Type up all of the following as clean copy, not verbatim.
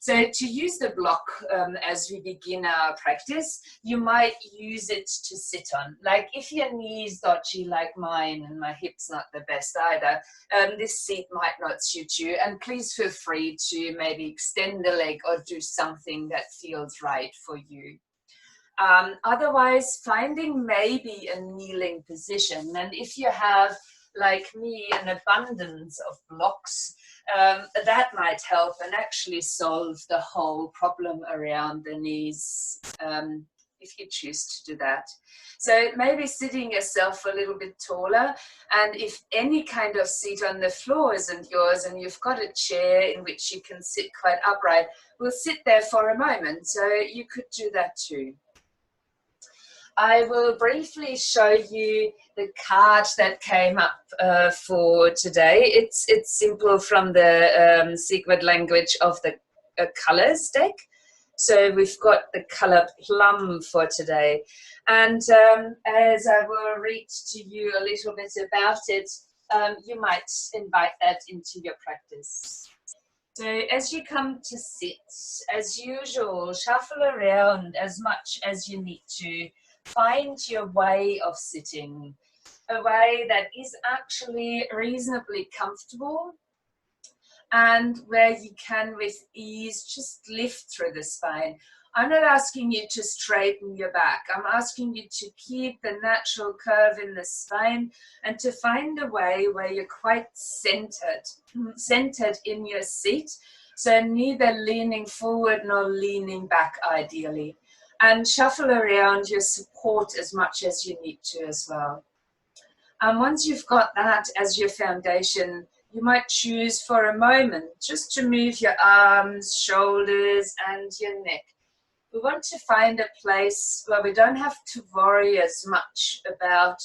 So to use the block as we begin our practice, you might use it to sit on. Like if your knee's dodgy like mine and my hip's not the best either, this seat might not suit you. And please feel free to maybe extend the leg or do something that feels right for you. Otherwise, finding maybe a kneeling position. And if you have, like me, an abundance of blocks, that might help and actually solve the whole problem around the knees, if you choose to do that. So maybe sitting yourself a little bit taller, and if any kind of seat on the floor isn't yours and you've got a chair in which you can sit quite upright, we'll sit there for a moment. So you could do that too. I will briefly show you the card that came up for today. It's simple from the secret language of the colors deck. So we've got the color plum for today. And as I will read to you a little bit about it, you might invite that into your practice. So as you come to sit, as usual, shuffle around as much as you need to. Find your way of sitting, a way that is actually reasonably comfortable and where you can with ease just lift through the spine. I'm not asking you to straighten your back. I'm asking you to keep the natural curve in the spine and to find a way where you're quite centered in your seat. So neither leaning forward nor leaning back ideally. And shuffle around your support as much as you need to as well. And once you've got that as your foundation, you might choose for a moment just to move your arms, shoulders, and your neck. We want to find a place where we don't have to worry as much about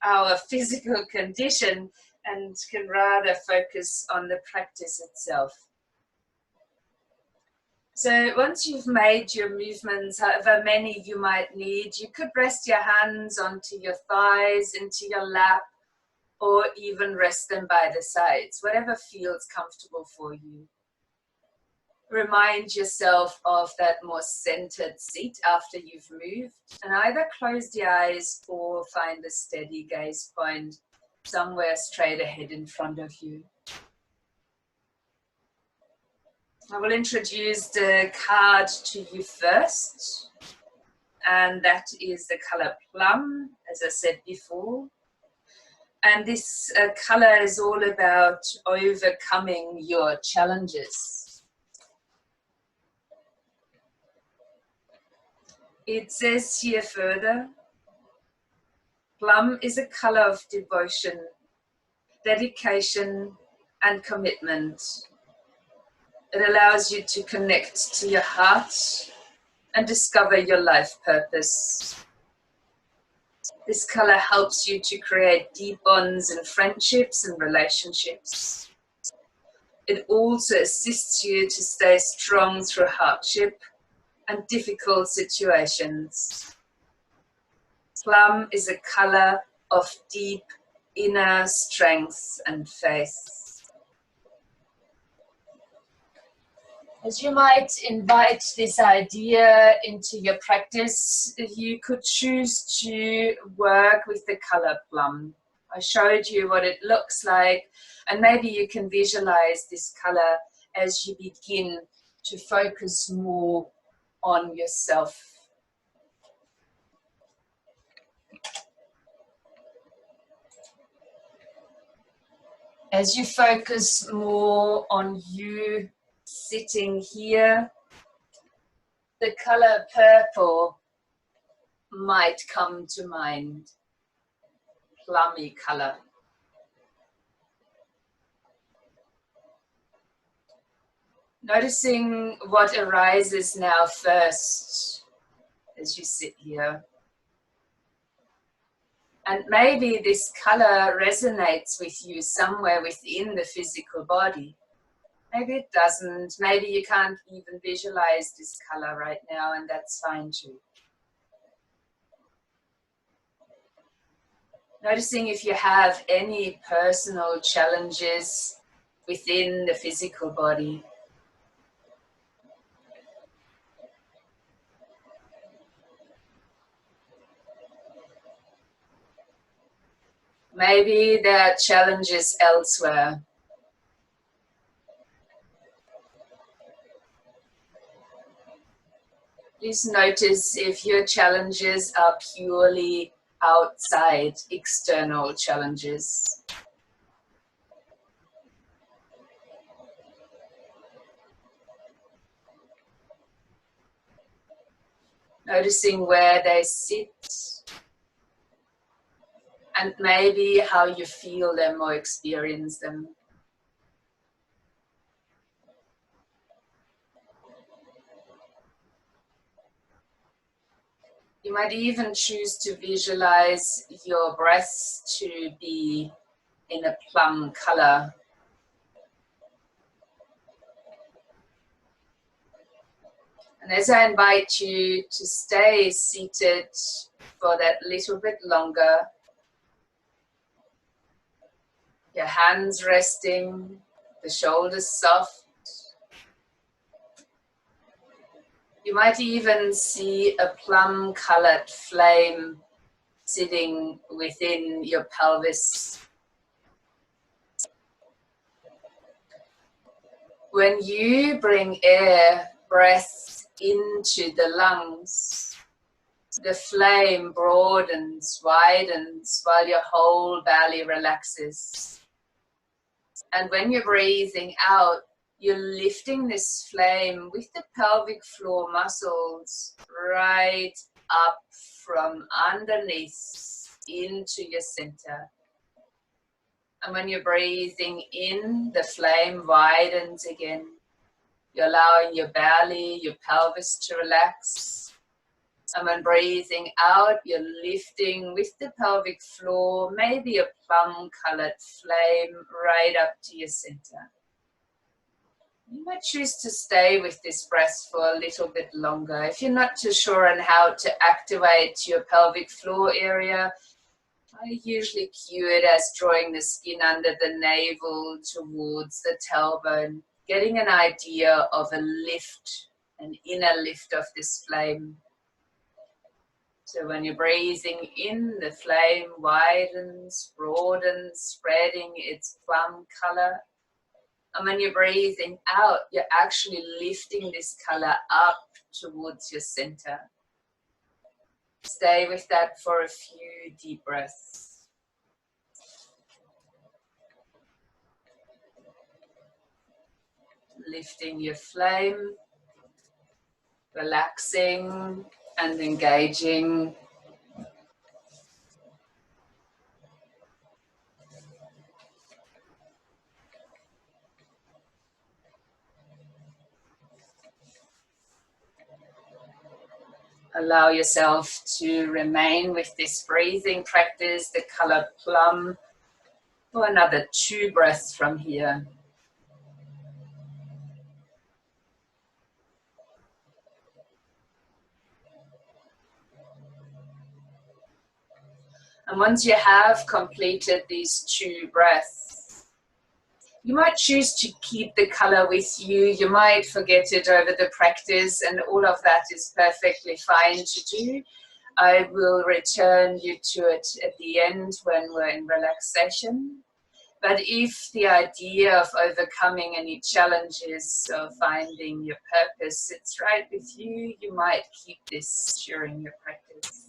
our physical condition and can rather focus on the practice itself. So once you've made your movements, however many you might need, you could rest your hands onto your thighs, into your lap, or even rest them by the sides, whatever feels comfortable for you. Remind yourself of that more centered seat after you've moved, and either close the eyes or find a steady gaze point somewhere straight ahead in front of you. I will introduce the card to you first, and that is the color plum, as I said before. And this color is all about overcoming your challenges. It says here further, plum is a color of devotion, dedication, and commitment. It allows you to connect to your heart and discover your life purpose. This color helps you to create deep bonds in friendships and relationships. It also assists you to stay strong through hardship and difficult situations. Plum is a color of deep inner strength and faith. As you might invite this idea into your practice, you could choose to work with the color plum. I showed you what it looks like, and maybe you can visualize this color as you begin to focus more on yourself. As you focus more on you, sitting here, the color purple might come to mind, plummy color. Noticing what arises now first as you sit here. And maybe this color resonates with you somewhere within the physical body. Maybe it doesn't. Maybe you can't even visualize this color right now, and that's fine too. Noticing if you have any personal challenges within the physical body. Maybe there are challenges elsewhere. Please notice if your challenges are purely outside, external challenges. Noticing where they sit and maybe how you feel them or experience them. You might even choose to visualize your breath to be in a plum color. And as I invite you to stay seated for that little bit longer, your hands resting, the shoulders soft. You might even see a plum-colored flame sitting within your pelvis. When you bring air, breath into the lungs, the flame broadens, widens, while your whole belly relaxes. And when you're breathing out, you're lifting this flame with the pelvic floor muscles right up from underneath into your center. And when you're breathing in, the flame widens again. You're allowing your belly, your pelvis to relax. And when breathing out, you're lifting with the pelvic floor, maybe a plum-colored flame right up to your center. You might choose to stay with this breath for a little bit longer. If you're not too sure on how to activate your pelvic floor area, I usually cue it as drawing the skin under the navel towards the tailbone, getting an idea of a lift, an inner lift of this flame. So when you're breathing in, the flame widens, broadens, spreading its plum color. And when you're breathing out, you're actually lifting this color up towards your center. Stay with that for a few deep breaths. Lifting your flame, relaxing and engaging. Allow yourself to remain with this breathing practice, the color plum, for another 2 breaths from here. And once you have completed these 2 breaths, you might choose to keep the color with you. You might forget it over the practice, and all of that is perfectly fine to do. I will return you to it at the end when we're in relaxation. But if the idea of overcoming any challenges or finding your purpose sits right with you, you might keep this during your practice.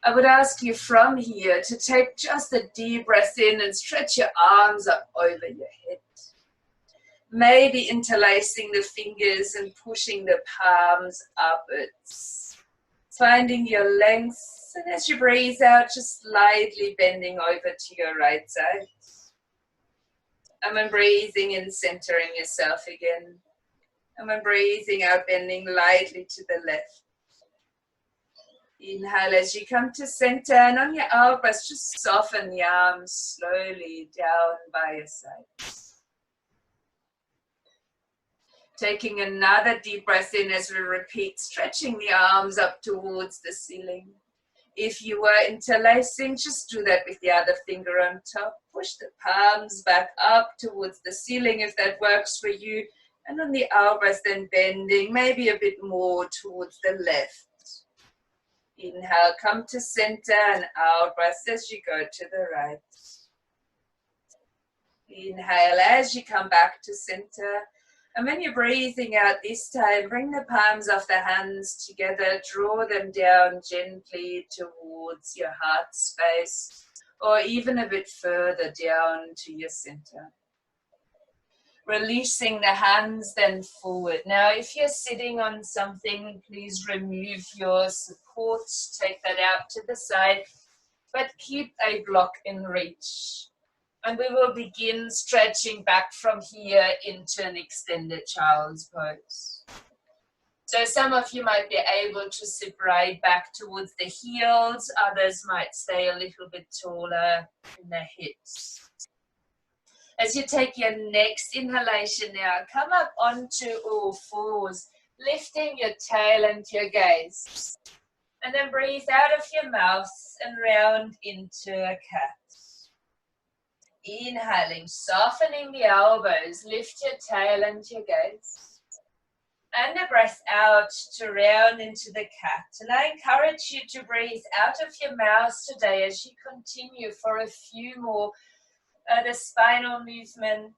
I would ask you from here to take just a deep breath in and stretch your arms up over your head. Maybe interlacing the fingers and pushing the palms upwards. Finding your length, and as you breathe out, just lightly bending over to your right side. And when breathing in, centering yourself again. And when breathing out, bending lightly to the left. Inhale as you come to center, and on your out breath, just soften the arms slowly down by your sides. Taking another deep breath in as we repeat, stretching the arms up towards the ceiling. If you were interlacing, just do that with the other finger on top. Push the palms back up towards the ceiling if that works for you. And on the out breath, then bending maybe a bit more towards the left. Inhale, come to center and out breath as you go to the right. Inhale as you come back to center. And when you're breathing out this time, bring the palms of the hands together, draw them down gently towards your heart space, or even a bit further down to your center. Releasing the hands then forward. Now, if you're sitting on something, please remove your support, take that out to the side, but keep a block in reach. And we will begin stretching back from here into an extended child's pose. So some of you might be able to sit right back towards the heels. Others might stay a little bit taller in the hips. As you take your next inhalation now, come up onto all fours, lifting your tail and your gaze. And then breathe out of your mouth and round into a cat. Inhaling, softening the elbows, lift your tail and your gaze. And a breath out to round into the cat. And I encourage you to breathe out of your mouth today as you continue for a few more the spinal movement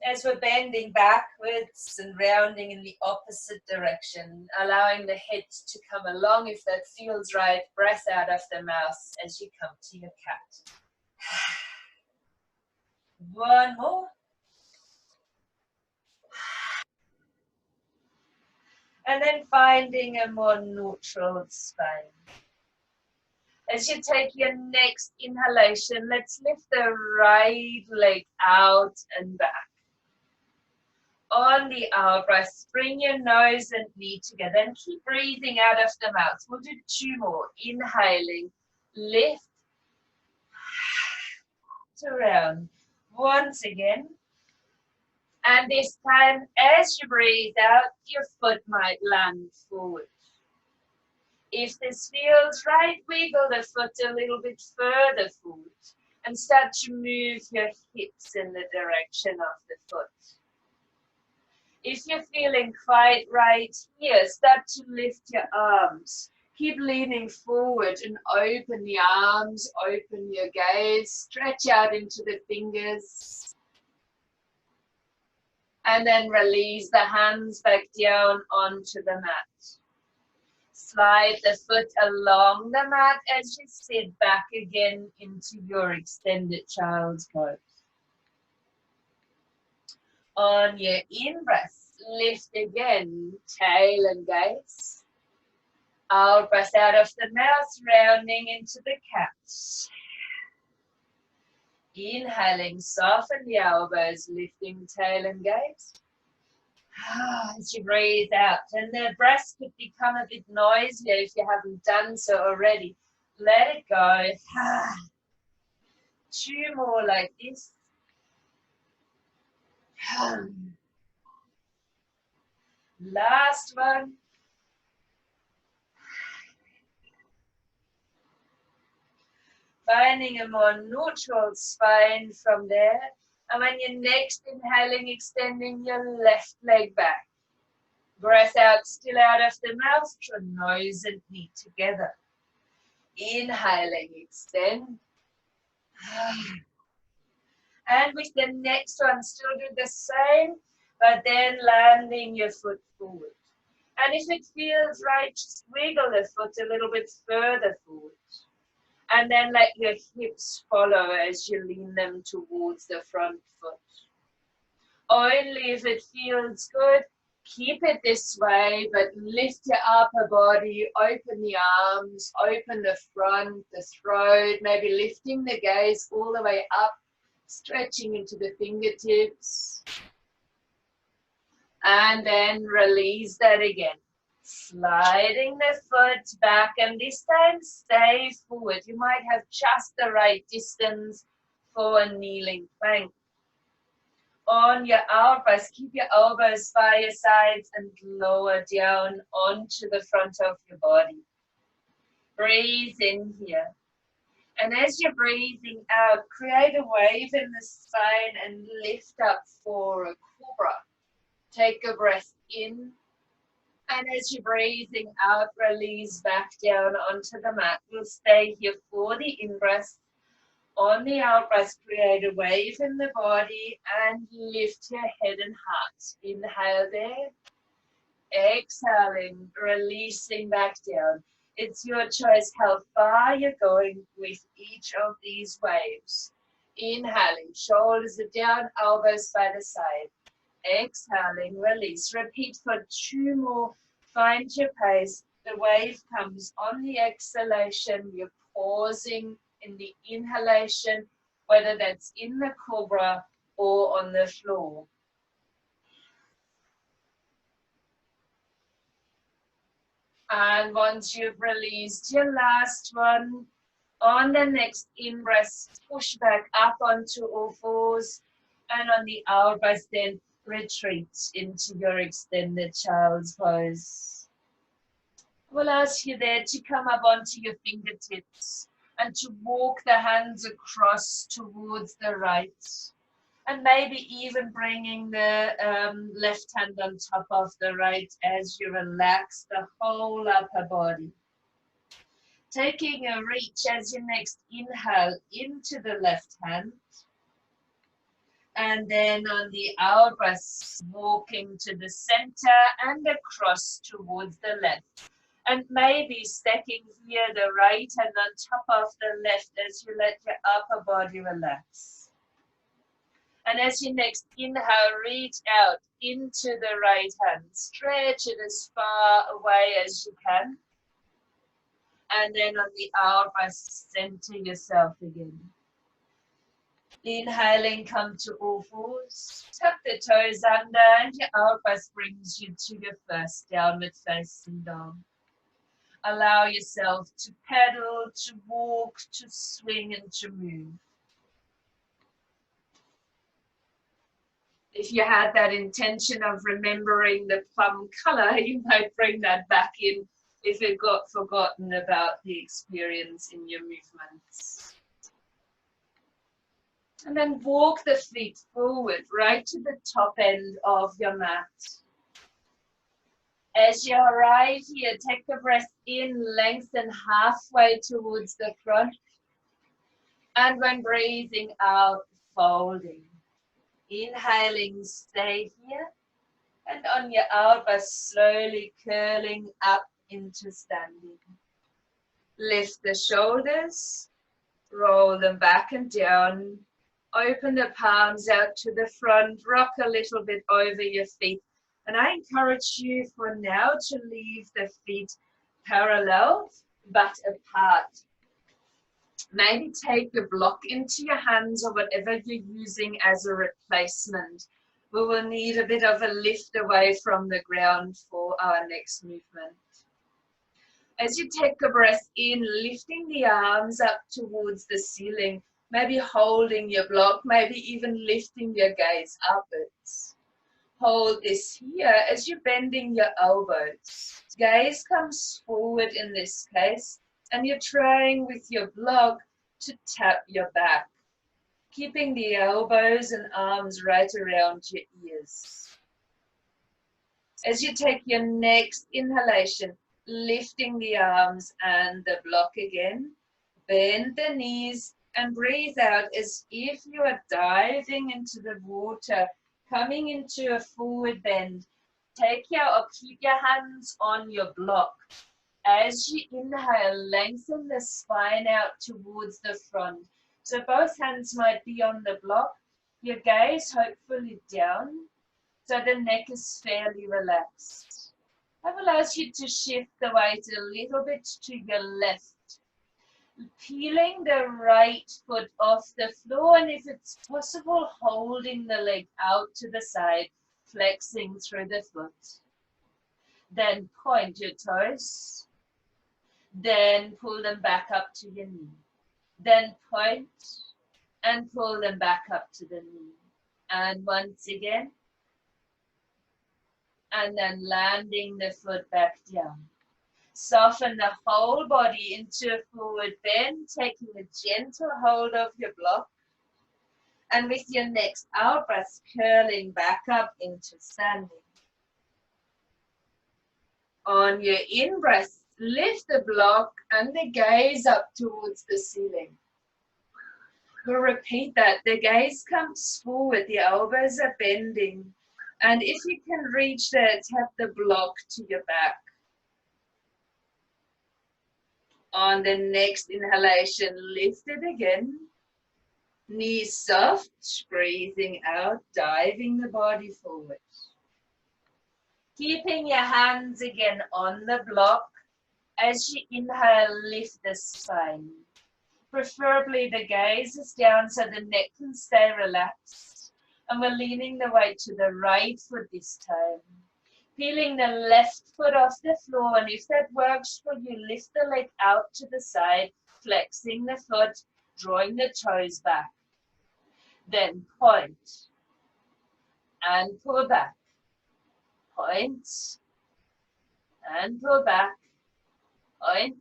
as we're bending backwards and rounding in the opposite direction, allowing the head to come along if that feels right. Breath out of the mouth as you come to your cat. One more. And then finding a more neutral spine. As you take your next inhalation, let's lift the right leg out and back. On the out breath, bring your nose and knee together and keep breathing out of the mouth. We'll do 2 more. Inhaling, lift, to round. Once again. And this time, as you breathe out, your foot might land forward. If this feels right, wiggle the foot a little bit further forward and start to move your hips in the direction of the foot. If you're feeling quite right here, start to lift your arms. Keep leaning forward and open the arms, open your gaze, stretch out into the fingers. And then release the hands back down onto the mat. Slide the foot along the mat as you sit back again into your extended child's pose. On your in-breath, lift again, tail and gaze. Out breath out of the mouth, rounding into the cat. Inhaling, soften the elbows, lifting tail and gaze. As you breathe out, and the breath could become a bit noisier if you haven't done so already. Let it go. 2 more like this. Last one. Finding a more neutral spine from there. And when you're next inhaling, extending your left leg back. Breath out, still out of the mouth, draw nose and knee together. Inhaling, extend. And with the next one, still do the same, but then landing your foot forward. And if it feels right, just wiggle the foot a little bit further forward. And then let your hips follow as you lean them towards the front foot. Only if it feels good, keep it this way, but lift your upper body, open the arms, open the front, the throat, maybe lifting the gaze all the way up, stretching into the fingertips. And then release that again. Sliding the foot back, and this time stay forward. You might have just the right distance for a kneeling plank. On your out breath, keep your elbows by your sides and lower down onto the front of your body. Breathe in here. And as you're breathing out, create a wave in the spine and lift up for a cobra. Take a breath in. And as you're breathing out, release back down onto the mat. We'll stay here for the in-breath. On the out-breath, create a wave in the body and lift your head and heart. Inhale there. Exhaling, releasing back down. It's your choice how far you're going with each of these waves. Inhaling, shoulders are down, elbows by the side. Exhaling, release. Repeat for 2 more. Find your pace. The wave comes on the exhalation. You're pausing in the inhalation, whether that's in the cobra or on the floor. And once you've released your last one, on the next in-breath, push back up onto all fours. And on the out-breath, then retreat into your extended child's pose. We'll ask you there to come up onto your fingertips and to walk the hands across towards the right. And maybe even bringing the left hand on top of the right as you relax the whole upper body. Taking a reach as you next inhale into the left hand. And then on the out breath, walking to the center and across towards the left. And maybe stacking here the right hand on top of the left as you let your upper body relax. And as you next inhale, reach out into the right hand. Stretch it as far away as you can. And then on the out breath, center yourself again. Inhaling, come to all fours. Tuck the toes under and your out breath brings you to your first downward facing dog. Allow yourself to pedal, to walk, to swing and to move. If you had that intention of remembering the plum color, you might bring that back in if it got forgotten about the experience in your movements. And then walk the feet forward, right to the top end of your mat. As you arrive here, take a breath in, lengthen halfway towards the front. And when breathing out, folding. Inhaling, stay here. And on your out breath, slowly curling up into standing. Lift the shoulders, roll them back and down. Open the palms out to the front, rock a little bit over your feet. And I encourage you for now to leave the feet parallel but apart. Maybe take a block into your hands or whatever you're using as a replacement. We will need a bit of a lift away from the ground for our next movement. As you take a breath in, lifting the arms up towards the ceiling, maybe holding your block, maybe even lifting your gaze upwards. Hold this here as you're bending your elbows. Gaze comes forward in this case, and you're trying with your block to tap your back, keeping the elbows and arms right around your ears. As you take your next inhalation, lifting the arms and the block again, bend the knees and breathe out as if you are diving into the water, coming into a forward bend. Keep your hands on your block. As you inhale, lengthen the spine out towards the front. So both hands might be on the block, your gaze hopefully down, so the neck is fairly relaxed. I will ask you to shift the weight a little bit to your left, peeling the right foot off the floor, and if it's possible, holding the leg out to the side, flexing through the foot. Then point your toes. Then pull them back up to your knee. Then point and pull them back up to the knee. And once again. And then landing the foot back down. Soften the whole body into a forward bend, taking a gentle hold of your block. And with your next out breath, curling back up into standing. On your in-breath, lift the block and the gaze up towards the ceiling. We'll repeat that. The gaze comes forward, the elbows are bending. And if you can reach there, tap the block to your back. On the next inhalation, lift it again. Knees soft, breathing out, diving the body forward. Keeping your hands again on the block. As you inhale, lift the spine. Preferably the gaze is down so the neck can stay relaxed. And we're leaning the weight to the right foot this time. Peeling the left foot off the floor, and if that works for you, lift the leg out to the side, flexing the foot, drawing the toes back. Then point and pull back. Point and pull back. Point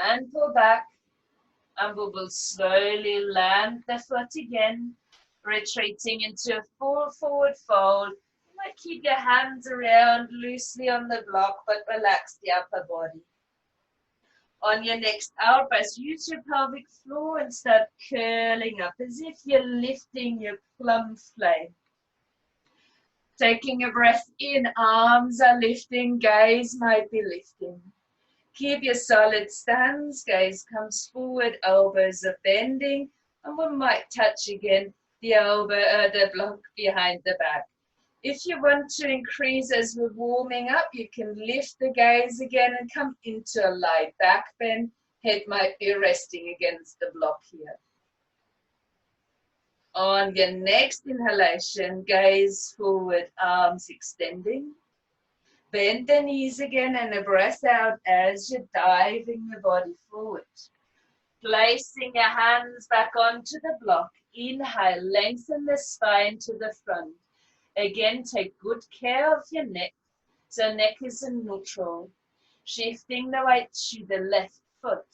and pull back. And we will slowly land the foot again, retreating into a full forward fold. You might keep your hands around loosely on the block, but relax the upper body. On your next out breath, use your pelvic floor and start curling up as if you're lifting your plum flame. Taking a breath in, arms are lifting, gaze might be lifting. Keep your solid stance, gaze comes forward, elbows are bending, and we might touch again the block behind the back. If you want to increase as we're warming up, you can lift the gaze again and come into a light back bend. Head might be resting against the block here. On your next inhalation, gaze forward, arms extending. Bend the knees again and a breath out as you're diving the body forward. Placing your hands back onto the block. Inhale, lengthen the spine to the front. Again, take good care of your neck. So neck is in neutral. Shifting the weight to the left foot.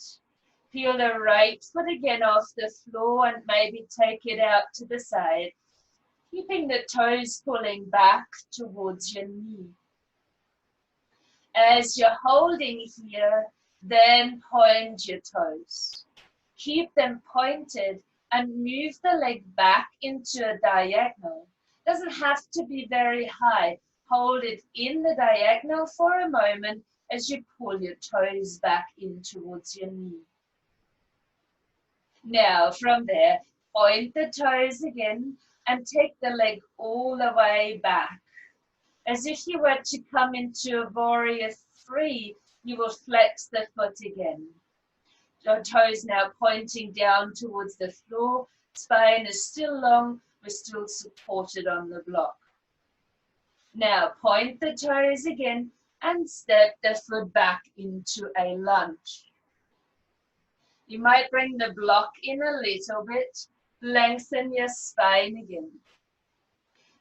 Peel the right foot again off the floor and maybe take it out to the side. Keeping the toes pulling back towards your knee. As you're holding here, then point your toes. Keep them pointed and move the leg back into a diagonal. Doesn't have to be very high. Hold it in the diagonal for a moment as you pull your toes back in towards your knee. Now from there, point the toes again and take the leg all the way back. As if you were to come into a warrior three, you will flex the foot again. Your toes now pointing down towards the floor. Spine is still long. We're still supported on the block. Now point the toes again and step the foot back into a lunge. You might bring the block in a little bit. Lengthen your spine again.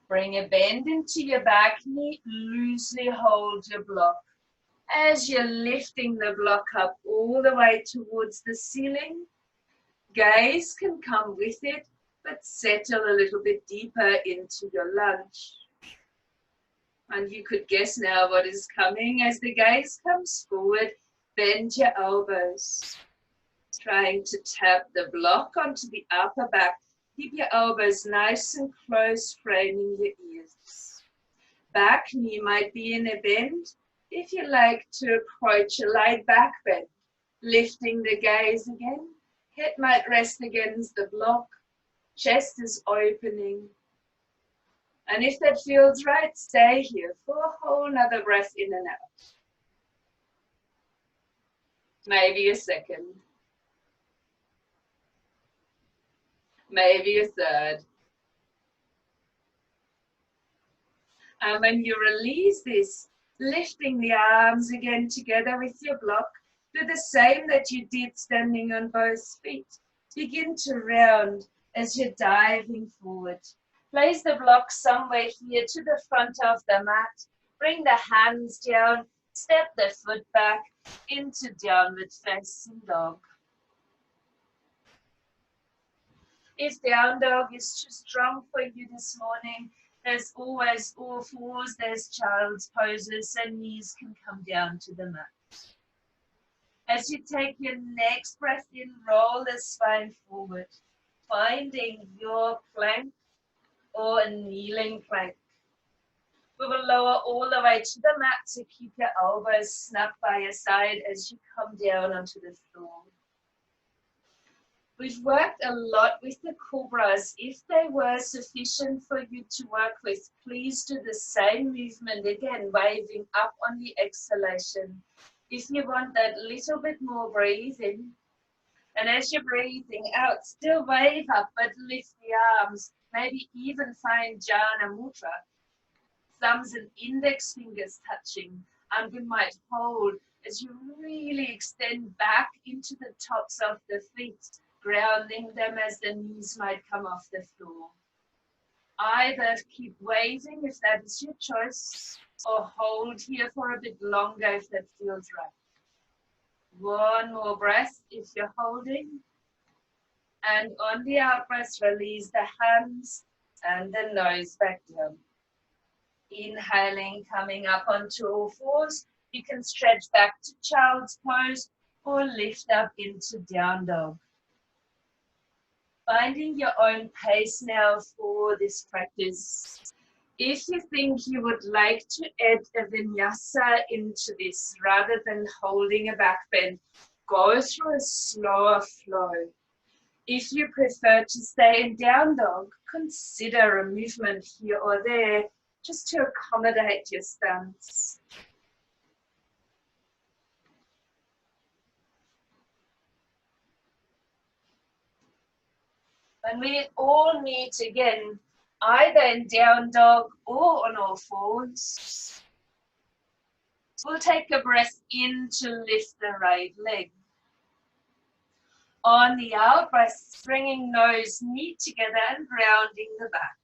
Bring a bend into your back knee. Loosely hold your block. As you're lifting the block up all the way towards the ceiling, gaze can come with it, but settle a little bit deeper into your lunge. And you could guess now what is coming as the gaze comes forward. Bend your elbows. Trying to tap the block onto the upper back. Keep your elbows nice and close, framing your ears. Back knee might be in a bend. If you like to approach a light back bend, lifting the gaze again. Head might rest against the block. Chest is opening. And if that feels right, stay here for a whole nother breath in and out. Maybe a second. Maybe a third. And when you release this, lifting the arms again together with your block, do the same that you did standing on both feet. Begin to round as you're diving forward. Place the block somewhere here to the front of the mat. Bring the hands down, step the foot back into downward facing dog. If down dog is too strong for you this morning, There's always all fours, there's child's poses, so knees can come down to the mat. As you take your next breath in, roll the spine forward, finding your plank or a kneeling plank. We will lower all the way to the mat to keep your elbows snug by your side as you come down onto the floor. We've worked a lot with the cobras. If they were sufficient for you to work with, please do the same movement again, waving up on the exhalation. If you want that little bit more, breathe in. And as you're breathing out, still wave up, but lift the arms. Maybe even find Jhana Mudra. Thumbs and index fingers touching. And we might hold as you really extend back into the tops of the feet, grounding them as the knees might come off the floor. Either keep waving if that is your choice, or hold here for a bit longer if that feels right. One more breath if you're holding. And on the out breath, release the hands and the nose back down. Inhaling, coming up onto all fours. You can stretch back to child's pose or lift up into down dog. Finding your own pace now for this practice. If you think you would like to add a vinyasa into this rather than holding a back bend, go through a slower flow. If you prefer to stay in down dog, consider a movement here or there just to accommodate your stance. And we all meet again, either in down dog or on all fours. We'll take a breath in to lift the right leg. On the out breath, bringing nose, knee together and grounding the back.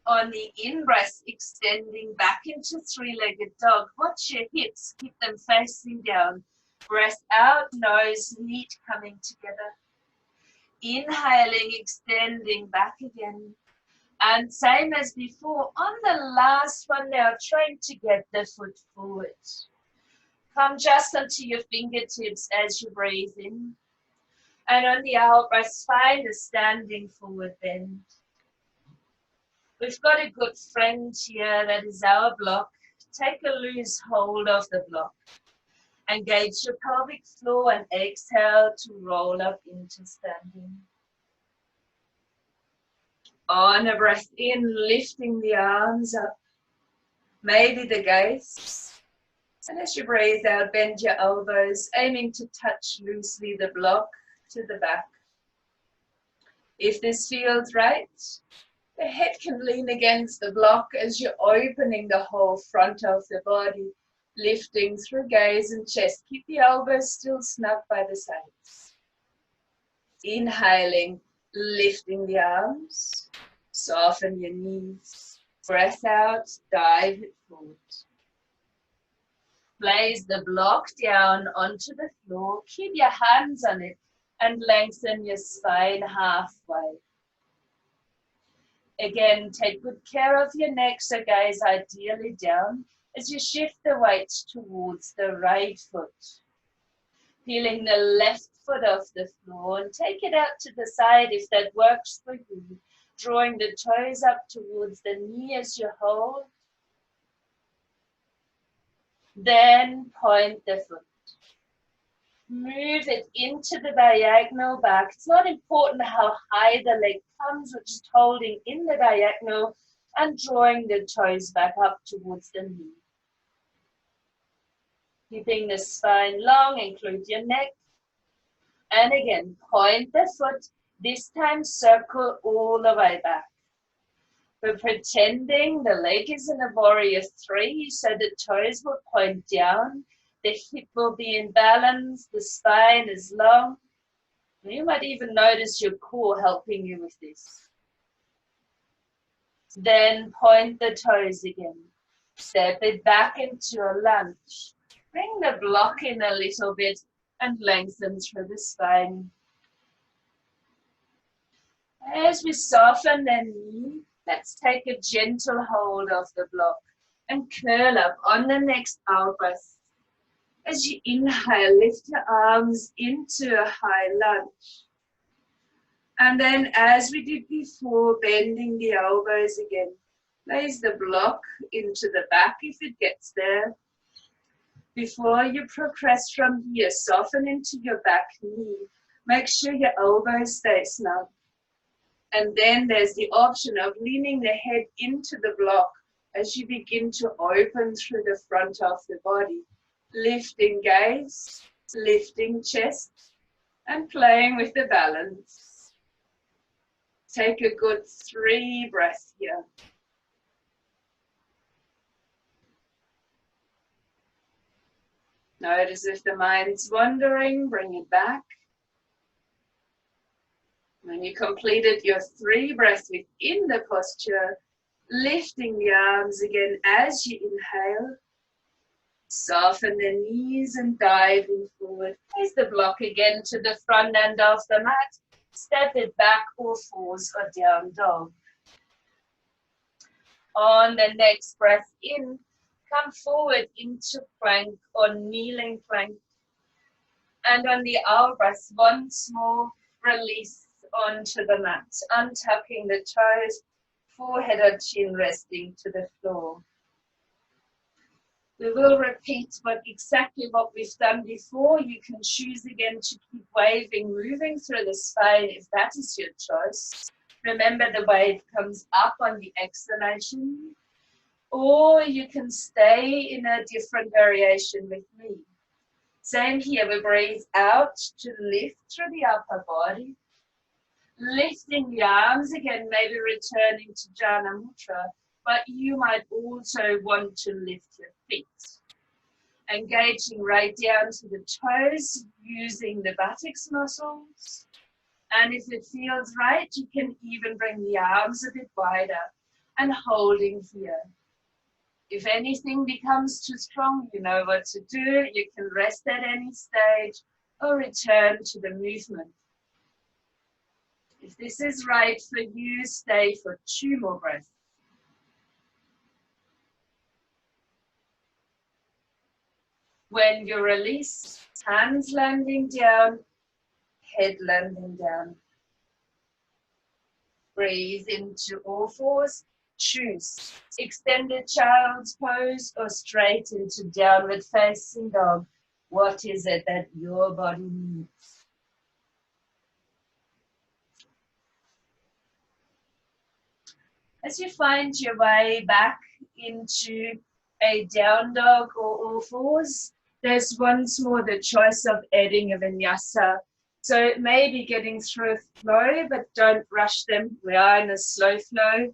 On the in breath, extending back into three-legged dog. Watch your hips, keep them facing down. Breath out, nose, knee coming together. Inhaling, extending back again. And same as before, on the last one now, trying to get the foot forward. Come just onto your fingertips as you breathe in. And on the out breath, find a standing forward bend. We've got a good friend here that is our block. Take a loose hold of the block. Engage your pelvic floor and exhale to roll up into standing. On a breath in, lifting the arms up, maybe the gaze. And as you breathe out, bend your elbows, aiming to touch loosely the block to the back. If this feels right, the head can lean against the block as you're opening the whole front of the body, lifting through gaze and chest. Keep the elbows still snug by the sides. Inhaling, lifting the arms, soften your knees. Breath out, dive it forward. Place the block down onto the floor. Keep your hands on it and lengthen your spine halfway. Again, take good care of your neck, so gaze ideally down as you shift the weight towards the right foot. Peeling the left foot off the floor and take it out to the side if that works for you. Drawing the toes up towards the knee as you hold. Then point the foot. Move it into the diagonal back. It's not important how high the leg comes, we're just holding in the diagonal and drawing the toes back up towards the knee. Keeping the spine long, include your neck. And again, point the foot, this time circle all the way back. We're pretending the leg is in a warrior three, so the toes will point down. The hip will be in balance, the spine is long. You might even notice your core helping you with this. Then point the toes again. Step it back into a lunge. Bring the block in a little bit and lengthen through the spine. As we soften the knee, Let's take a gentle hold of the block and curl up on the next out breath. As you inhale, lift your arms into a high lunge. And then, as we did before, bending the elbows again. Place the block into the back if it gets there. Before you progress from here, soften into your back knee. Make sure your elbows stay snug. And then there's the option of leaning the head into the block as you begin to open through the front of the body. Lifting gaze, lifting chest, and playing with the balance. Take a good 3 breaths here. Notice if the mind's wandering, bring it back. When you completed your 3 breaths within the posture, lifting the arms again as you inhale. Soften the knees and diving forward. Place the block again to the front end of the mat. Step it back or fours or down dog. On the next breath in, come forward into plank or kneeling plank. And on the out breath, once more, release onto the mat, untucking the toes, forehead or chin resting to the floor. We will repeat exactly what we've done before. You can choose again to keep waving, moving through the spine if that is your choice. Remember, the wave comes up on the exhalation, or you can stay in a different variation with me. Same here, we breathe out to lift through the upper body. Lifting the arms again, maybe returning to Jana Mudra, but you might also want to lift your feet. Engaging right down to the toes, using the buttocks muscles. And if it feels right, you can even bring the arms a bit wider and holding here. If anything becomes too strong, you know what to do. You can rest at any stage or return to the movement. If this is right for you, stay for 2 more breaths. When you release, hands landing down, head landing down. Breathe into all fours. Choose extended child's pose or straight into downward facing dog. What is it that your body needs? As you find your way back into a down dog or all fours, there's once more the choice of adding a vinyasa. So maybe getting through a flow, but don't rush them. We are in a slow flow.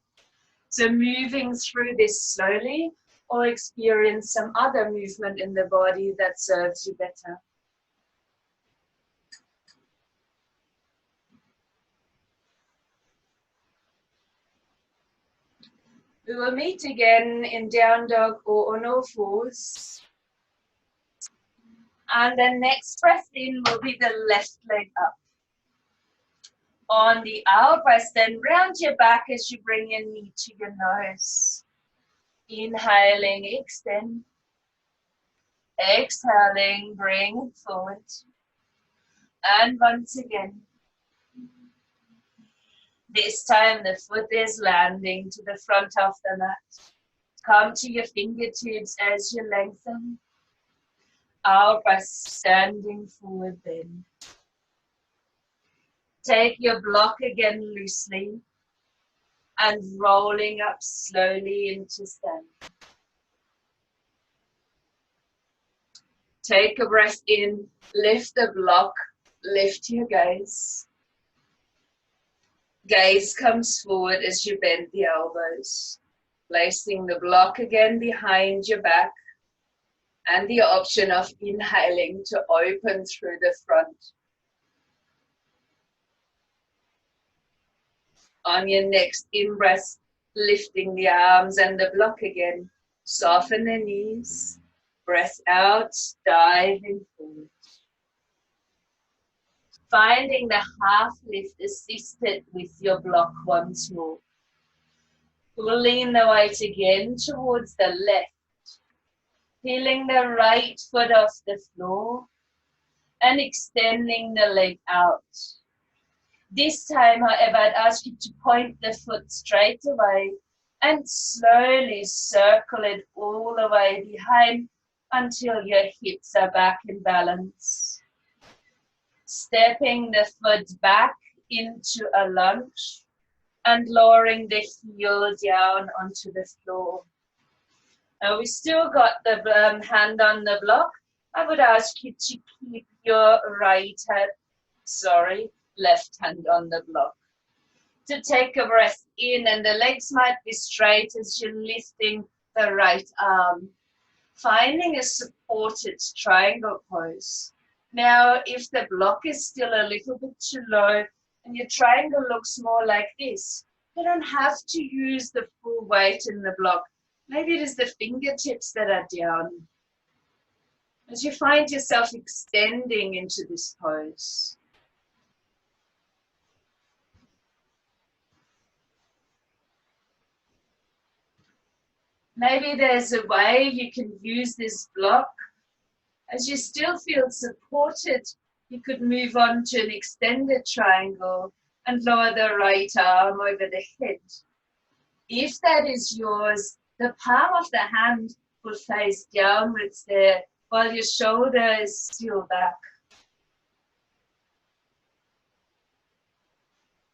So moving through this slowly, or experience some other movement in the body that serves you better. We will meet again in down dog or on all fours. And the next breath in will be the left leg up. On the out breath, then round your back as you bring your knee to your nose. Inhaling, extend. Exhaling, bring forward. And once again. This time the foot is landing to the front of the mat. Come to your fingertips as you lengthen. Out breath, standing forward bend. Take your block again loosely and rolling up slowly into stand. Take a breath in, lift the block, lift your gaze. Gaze comes forward as you bend the elbows, placing the block again behind your back, and the option of inhaling to open through the front. On your next in-breath, lifting the arms and the block again, soften the knees, breath out, diving forward. Finding the half lift assisted with your block once more. Pulling the weight again towards the left. Peeling the right foot off the floor and extending the leg out. This time, however, I'd ask you to point the foot straight away and slowly circle it all the way behind until your hips are back in balance. Stepping the foot back into a lunge and lowering the heel down onto the floor. Now we still got the hand on the block. I would ask you to keep your left hand on the block. To take a breath in, and the legs might be straight as you're lifting the right arm. Finding a supported triangle pose. Now, if the block is still a little bit too low and your triangle looks more like this, you don't have to use the full weight in the block. Maybe it is the fingertips that are down. As you find yourself extending into this pose. Maybe there's a way you can use this block. As you still feel supported, you could move on to an extended triangle and lower the right arm over the head. If that is yours, the palm of the hand will face downwards there while your shoulder is still back.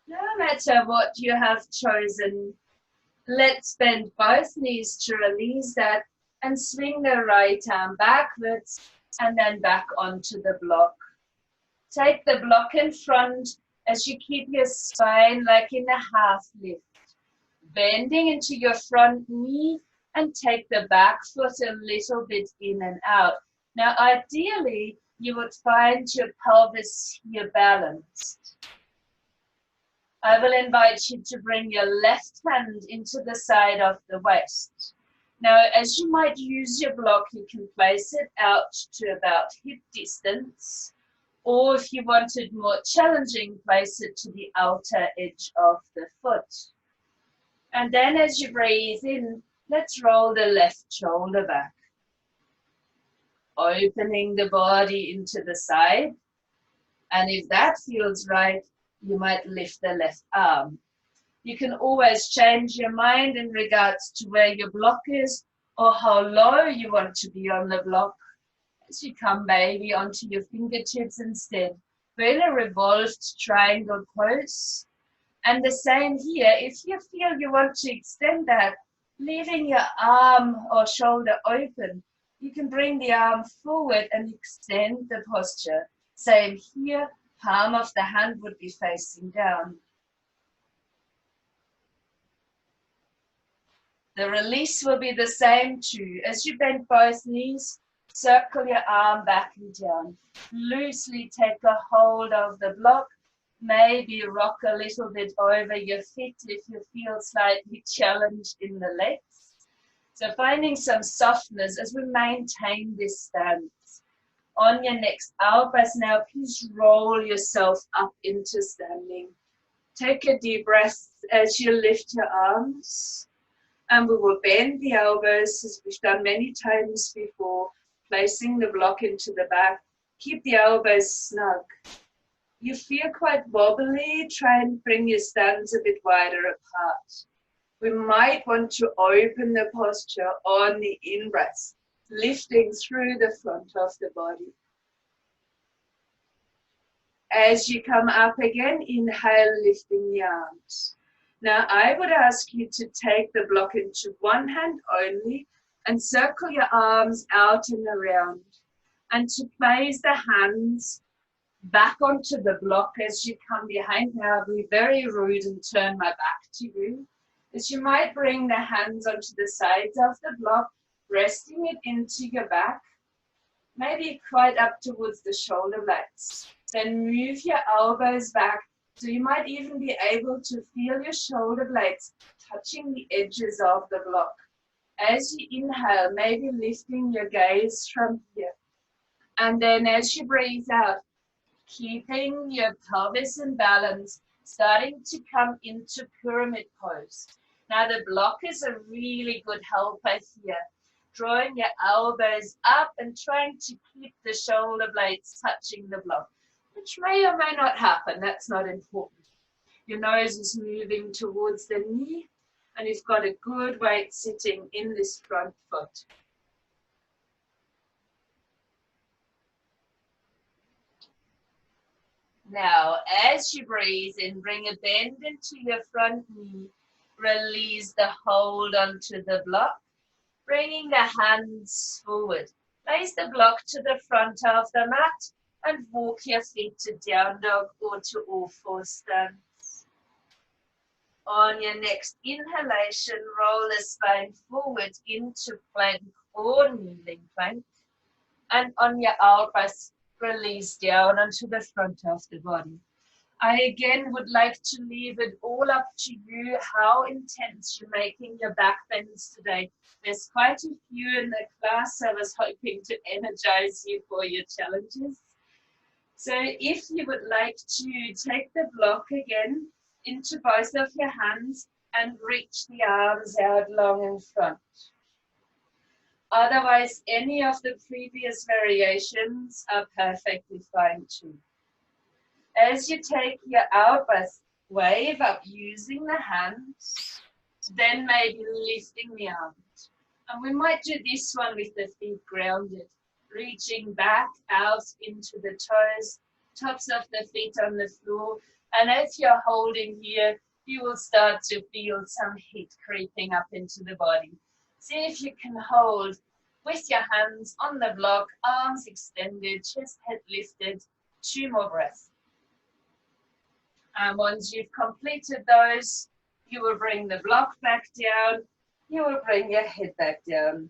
No matter what you have chosen, let's bend both knees to release that and swing the right arm backwards and then back onto the block. Take the block in front as you keep your spine like in a half lift. Bending into your front knee and take the back foot a little bit in and out. Now ideally you would find your pelvis here balanced. I will invite you to bring your left hand into the side of the waist. Now, as you might use your block, you can place it out to about hip distance, or if you wanted more challenging, place it to the outer edge of the foot. And then as you breathe in, let's roll the left shoulder back. Opening the body into the side. And if that feels right, you might lift the left arm. You can always change your mind in regards to where your block is or how low you want to be on the block. As you come maybe onto your fingertips instead. We're in a revolved triangle pose. And the same here, if you feel you want to extend that, leaving your arm or shoulder open, you can bring the arm forward and extend the posture. Same here. Palm of the hand would be facing down. The release will be the same too. As you bend both knees, circle your arm back and down. Loosely take a hold of the block. Maybe rock a little bit over your feet if you feel slightly challenged in the legs. So finding some softness as we maintain this stance. On your next out breath now, please roll yourself up into standing. Take a deep breath as you lift your arms. And we will bend the elbows as we've done many times before, placing the block into the back. Keep the elbows snug. You feel quite wobbly, try and bring your stance a bit wider apart. We might want to open the posture on the in-breath, lifting through the front of the body. As you come up again, inhale, lifting the arms. Now I would ask you to take the block into one hand only and circle your arms out and around. And to place the hands back onto the block as you come behind. Now I'll be very rude and turn my back to you. As you might bring the hands onto the sides of the block, resting it into your back, maybe quite up towards the shoulder blades. Then move your elbows back, so you might even be able to feel your shoulder blades touching the edges of the block. As you inhale, maybe lifting your gaze from here. And then as you breathe out, keeping your pelvis in balance, starting to come into pyramid pose. Now the block is a really good helper here. Drawing your elbows up and trying to keep the shoulder blades touching the block, which may or may not happen, that's not important. Your nose is moving towards the knee and you've got a good weight sitting in this front foot. Now, as you breathe in, bring a bend into your front knee. Release the hold onto the block, bringing the hands forward. Place the block to the front of the mat and walk your feet to down dog or to all four stance. On your next inhalation, roll the spine forward into plank or kneeling plank. And on your out breath, release down onto the front of the body. I again would like to leave it all up to you how intense you're making your back bends today. There's quite a few in the class. I was hoping to energize you for your challenges. So if you would like to take the block again into both of your hands and reach the arms out long in front. Otherwise, any of the previous variations are perfectly fine too. As you take your out breath, wave up using the hands, then maybe lifting the arms. And we might do this one with the feet grounded, reaching back out into the toes, tops of the feet on the floor. And as you're holding here, you will start to feel some heat creeping up into the body. See if you can hold with your hands on the block, arms extended, chest head lifted, 2 more breaths. And once you've completed those, you will bring the block back down, you will bring your head back down.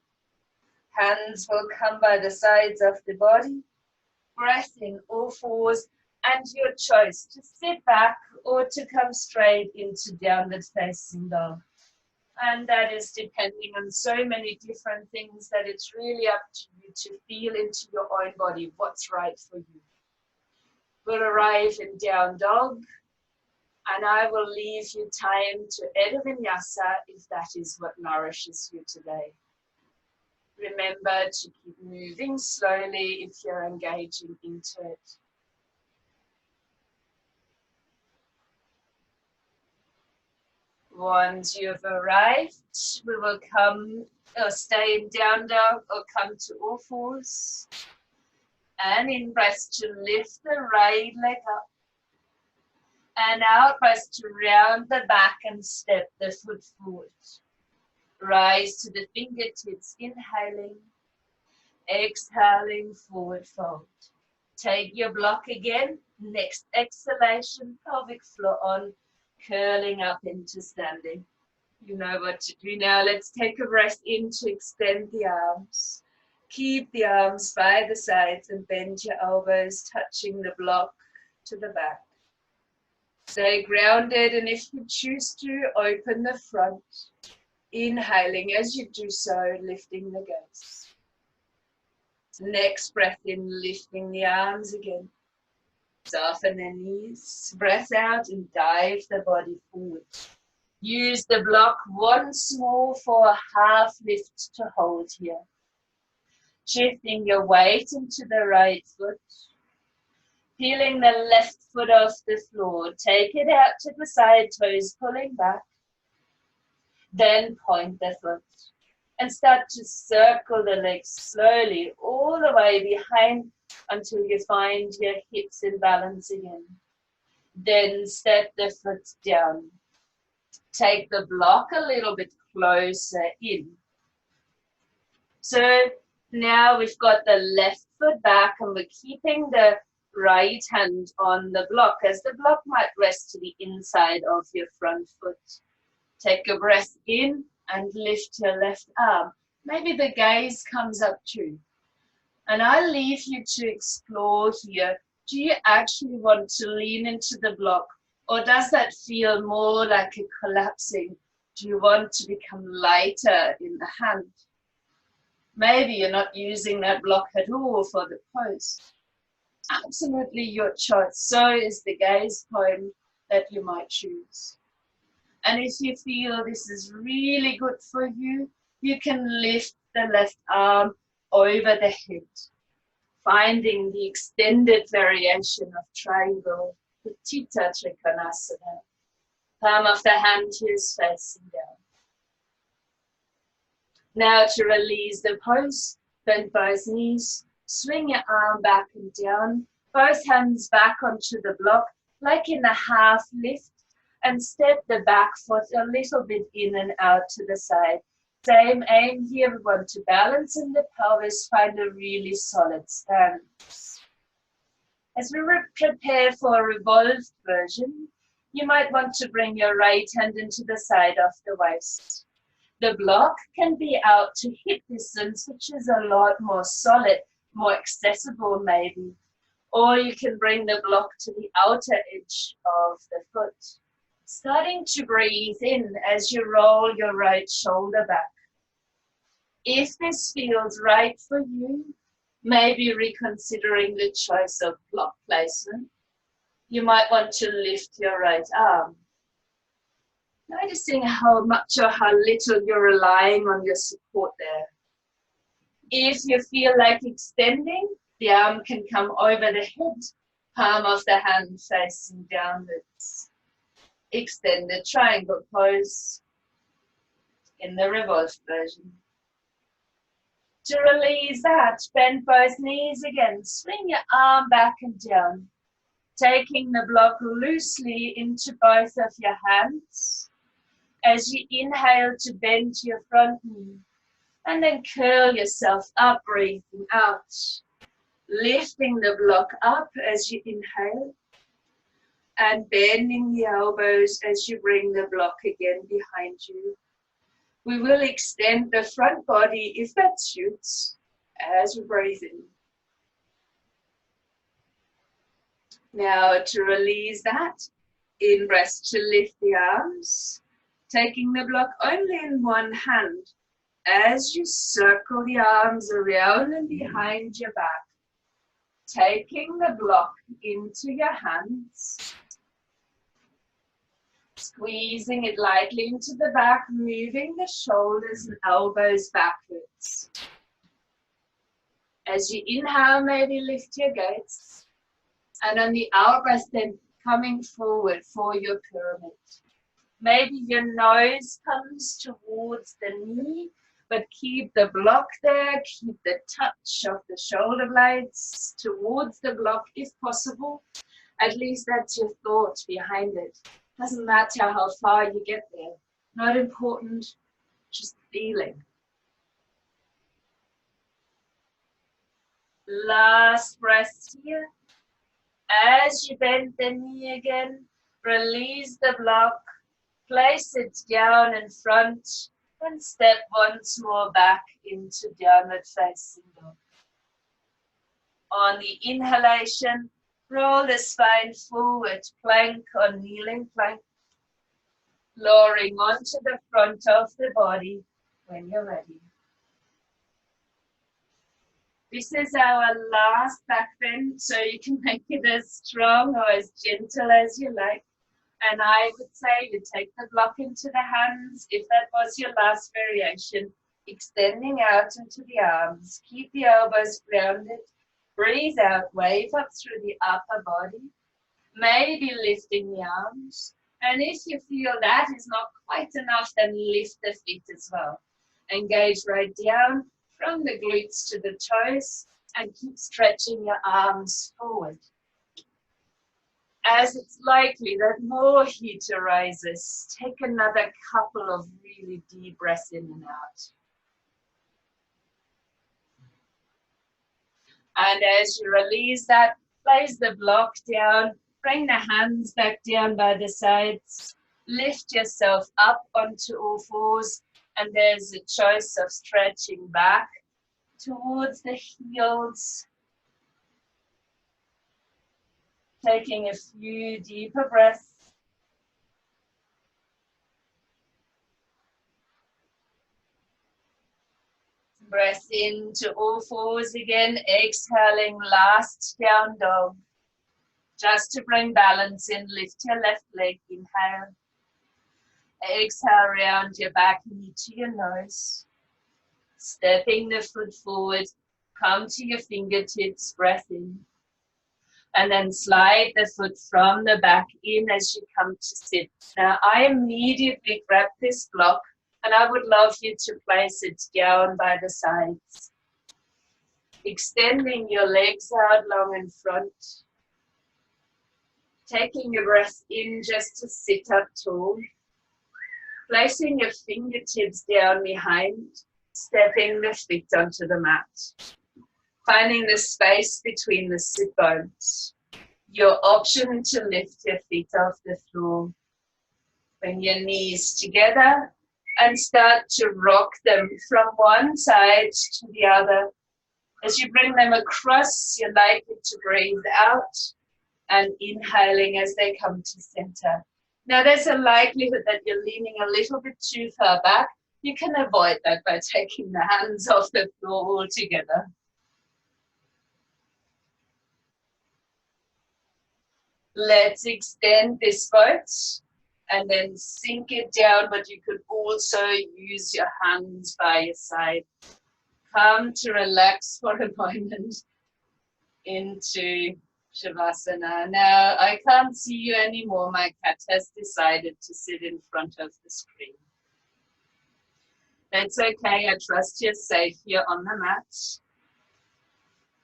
Hands will come by the sides of the body, breath in all fours, and your choice to sit back or to come straight into downward facing dog. And that is depending on so many different things that it's really up to you to feel into your own body what's right for you. We'll arrive in down dog, and I will leave you time to Eda Vinyasa if that is what nourishes you today. Remember to keep moving slowly if you're engaging into it. Once you've arrived, we will come or stay in down dog or come to all fours. And in breath to lift the right leg up. And out breath to round the back and step the foot forward. Rise to the fingertips, inhaling. Exhaling, forward fold. Take your block again. Next exhalation, pelvic floor on. Curling up into standing. You know what to do now. Let's take a breath in to extend the arms. Keep the arms by the sides and bend your elbows, touching the block to the back. Stay grounded, and if you choose to, open the front. Inhaling as you do so, lifting the gaze. Next breath in, lifting the arms again. Soften the knees, breath out and dive the body forward. Use the block once more for a half lift to hold here. Shifting your weight into the right foot. Peeling the left foot off the floor. Take it out to the side toes, pulling back. Then point the foot. And start to circle the legs slowly all the way behind until you find your hips in balance again. Then step the foot down. Take the block a little bit closer in. So now we've got the left foot back and we're keeping the right hand on the block as the block might rest to the inside of your front foot. Take a breath in and lift your left arm. Maybe the gaze comes up too. And I'll leave you to explore here. Do you actually want to lean into the block, or does that feel more like a collapsing? Do you want to become lighter in the hand? Maybe you're not using that block at all for the pose. Absolutely your choice. So is the gaze point that you might choose. And if you feel this is really good for you, you can lift the left arm over the head, finding the extended variation of triangle, the Chitta Trikonasana. Palm of the hand is facing down. Now to release the pose, bend both knees, swing your arm back and down, both hands back onto the block, like in a half lift, and step the back foot a little bit in and out to the side. Same aim here, we want to balance in the pelvis, find a really solid stance. As we prepare for a revolved version, you might want to bring your right hand into the side of the waist. The block can be out to hip distance, which is a lot more solid, more accessible maybe. Or you can bring the block to the outer edge of the foot. Starting to breathe in as you roll your right shoulder back. If this feels right for you, maybe reconsidering the choice of block placement. You might want to lift your right arm. Noticing how much or how little you're relying on your support there. If you feel like extending, the arm can come over the head, palm of the hand facing downwards. Extended triangle pose in the revolved version. To release that, bend both knees again. Swing your arm back and down, taking the block loosely into both of your hands. As you inhale to bend your front knee, and then curl yourself up, breathing out. Lifting the block up as you inhale, and bending the elbows as you bring the block again behind you. We will extend the front body if that suits as we breathe in. Now to release that, in-breath to lift the arms, taking the block only in one hand as you circle the arms around and behind your back. Taking the block into your hands, squeezing it lightly into the back, moving the shoulders and elbows backwards. As you inhale, maybe lift your gaze, and on the out breath then coming forward for your pyramid. Maybe your nose comes towards the knee, but keep the block there, keep the touch of the shoulder blades towards the block if possible. At least that's your thought behind it. Doesn't matter how far you get there. Not important, just feeling. Last breath here. As you bend the knee again, release the block, place it down in front, and step once more back into downward facing dog. On the inhalation, roll the spine forward, plank or kneeling plank, lowering onto the front of the body when you're ready. This is our last back bend, so you can make it as strong or as gentle as you like. And I would say you take the block into the hands, if that was your last variation, extending out into the arms. Keep the elbows grounded. Breathe out, wave up through the upper body. Maybe lifting the arms. And if you feel that is not quite enough, then lift the feet as well. Engage right down from the glutes to the toes and keep stretching your arms forward. As it's likely that more heat arises, take another couple of really deep breaths in and out. And as you release that, place the block down, bring the hands back down by the sides, lift yourself up onto all fours, and there's a choice of stretching back towards the heels. Taking a few deeper breaths. Breath into all fours again, exhaling last down dog. Just to bring balance in, lift your left leg, inhale. Exhale around your back knee to your nose. Stepping the foot forward, come to your fingertips, breath in. And then slide the foot from the back in as you come to sit. Now I immediately grab this block and I would love you to place it down by the sides. Extending your legs out long in front. Taking your breath in just to sit up tall. Placing your fingertips down behind, stepping the feet onto the mat. Finding the space between the sit bones. Your option to lift your feet off the floor. Bring your knees together and start to rock them from one side to the other. As you bring them across, you're likely to breathe out and inhaling as they come to center. Now there's a likelihood that you're leaning a little bit too far back. You can avoid that by taking the hands off the floor altogether. Let's extend this foot and then sink it down, but you could also use your hands by your side. Come to relax for a moment into Shavasana. Now, I can't see you anymore. My cat has decided to sit in front of the screen. That's okay. I trust you're safe here on the mat.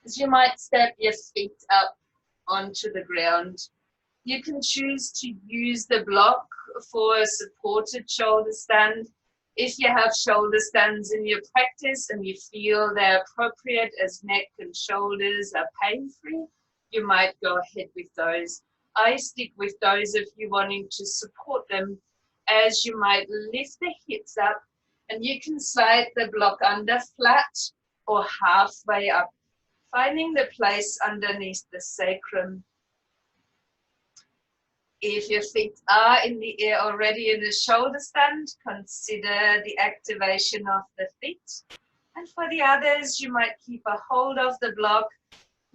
As you might step your feet up onto the ground. You can choose to use the block for a supported shoulder stand. If you have shoulder stands in your practice and you feel they're appropriate as neck and shoulders are pain-free, you might go ahead with those. I stick with those if you're wanting to support them, as you might lift the hips up and you can slide the block under flat or halfway up, finding the place underneath the sacrum. If your feet are in the air already in the shoulder stand, consider the activation of the feet. And for the others, you might keep a hold of the block,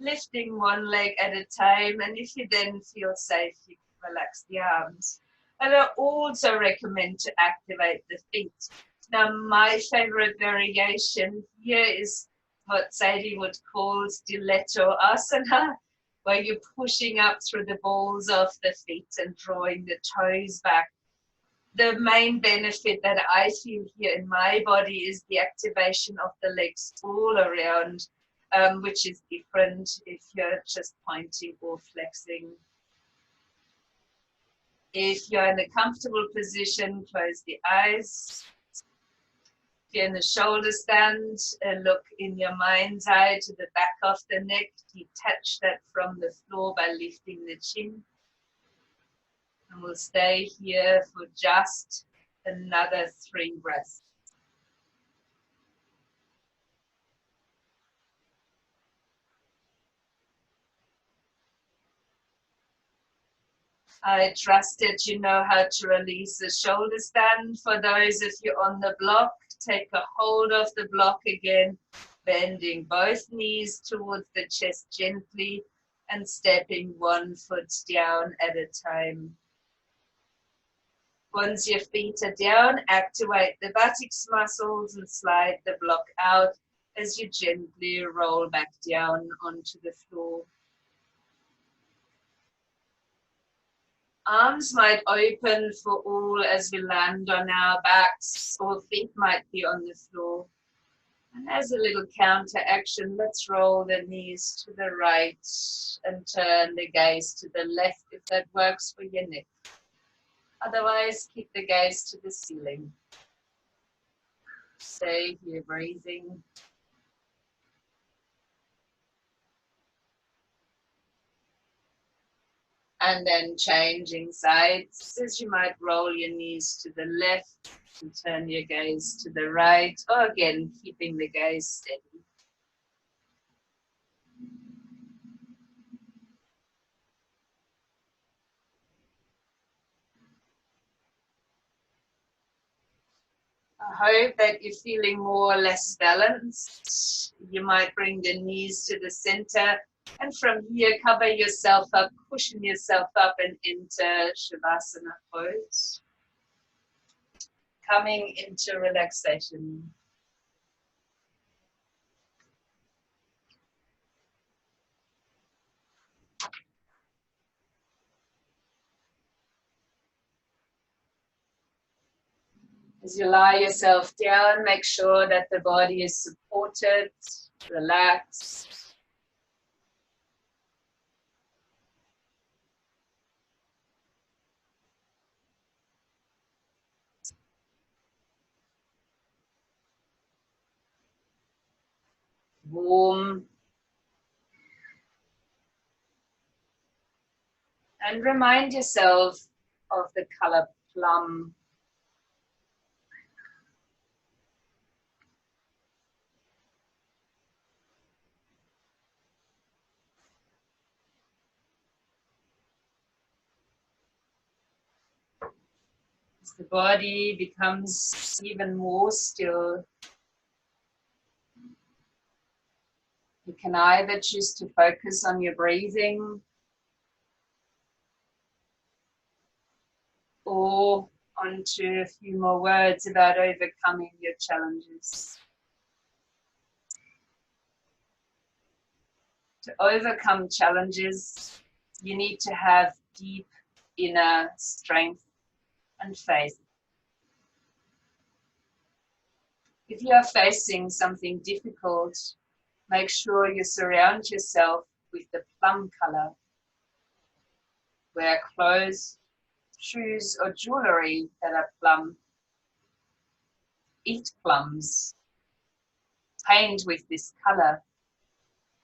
lifting one leg at a time. And if you then feel safe, you can relax the arms. And I also recommend to activate the feet. Now, my favorite variation here is what Sadie would call stiletto asana, where you're pushing up through the balls of the feet and drawing the toes back. The main benefit that I feel here in my body is the activation of the legs all around, which is different if you're just pointing or flexing. If you're in a comfortable position, close the eyes. If you're in the shoulder stand, look in your mind's eye to the back of the neck. Detach that from the floor by lifting the chin. And we'll stay here for just another 3 breaths. I trust that you know how to release the shoulder stand. For those of you on the block, take a hold of the block again, bending both knees towards the chest gently and stepping one foot down at a time. Once your feet are down, activate the buttocks muscles and slide the block out as you gently roll back down onto the floor. Arms might open for all as we land on our backs, or feet might be on the floor. And as a little counter action, let's roll the knees to the right and turn the gaze to the left if that works for your neck. Otherwise, keep the gaze to the ceiling. Stay here breathing. And then changing sides, as you might roll your knees to the left and turn your gaze to the right, or again, keeping the gaze steady. I hope that you're feeling more or less balanced. You might bring the knees to the center, and from here, cover yourself up, cushion yourself up, and enter Shavasana pose. coming into relaxation. As you lie yourself down, make sure that the body is supported, relaxed. Warm. And remind yourself of the color plum. As the body becomes even more still, you can either choose to focus on your breathing or onto a few more words about overcoming your challenges. To overcome challenges, you need to have deep inner strength and faith. If you are facing something difficult, make sure you surround yourself with the plum color. Wear clothes, shoes, or jewelry that are plum. Eat plums. Paint with this color.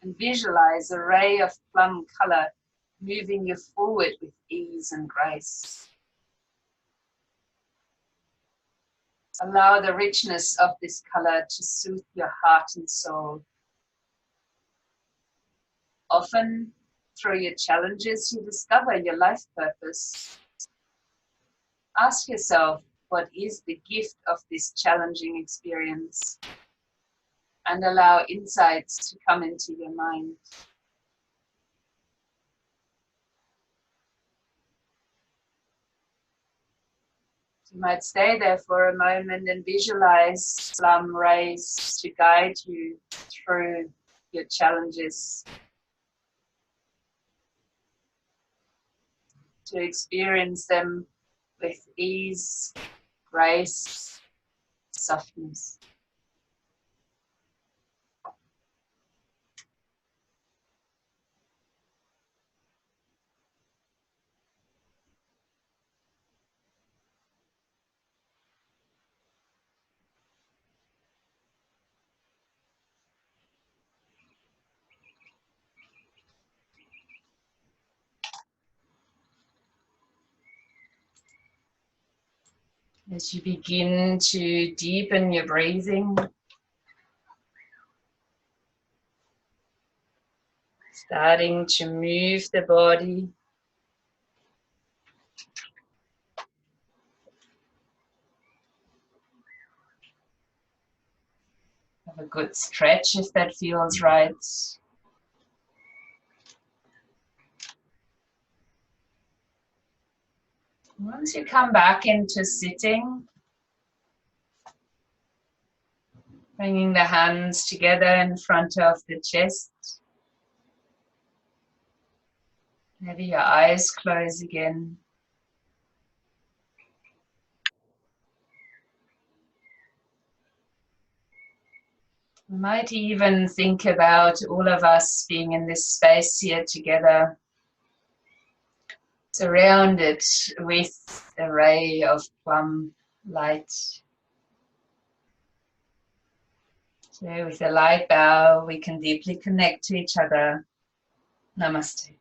And visualize a ray of plum color moving you forward with ease and grace. Allow the richness of this color to soothe your heart and soul. Often, through your challenges, you discover your life purpose. Ask yourself, what is the gift of this challenging experience? And allow insights to come into your mind. You might stay there for a moment and visualize plum rays to guide you through your challenges, to experience them with ease, grace, softness. As you begin to deepen your breathing, starting to move the body, have a good stretch if that feels right. Once you come back into sitting, bringing the hands together in front of the chest. Maybe your eyes close again. We might even think about all of us being in this space here together, surrounded with a ray of plum light. So with a light bow, we can deeply connect to each other. Namaste.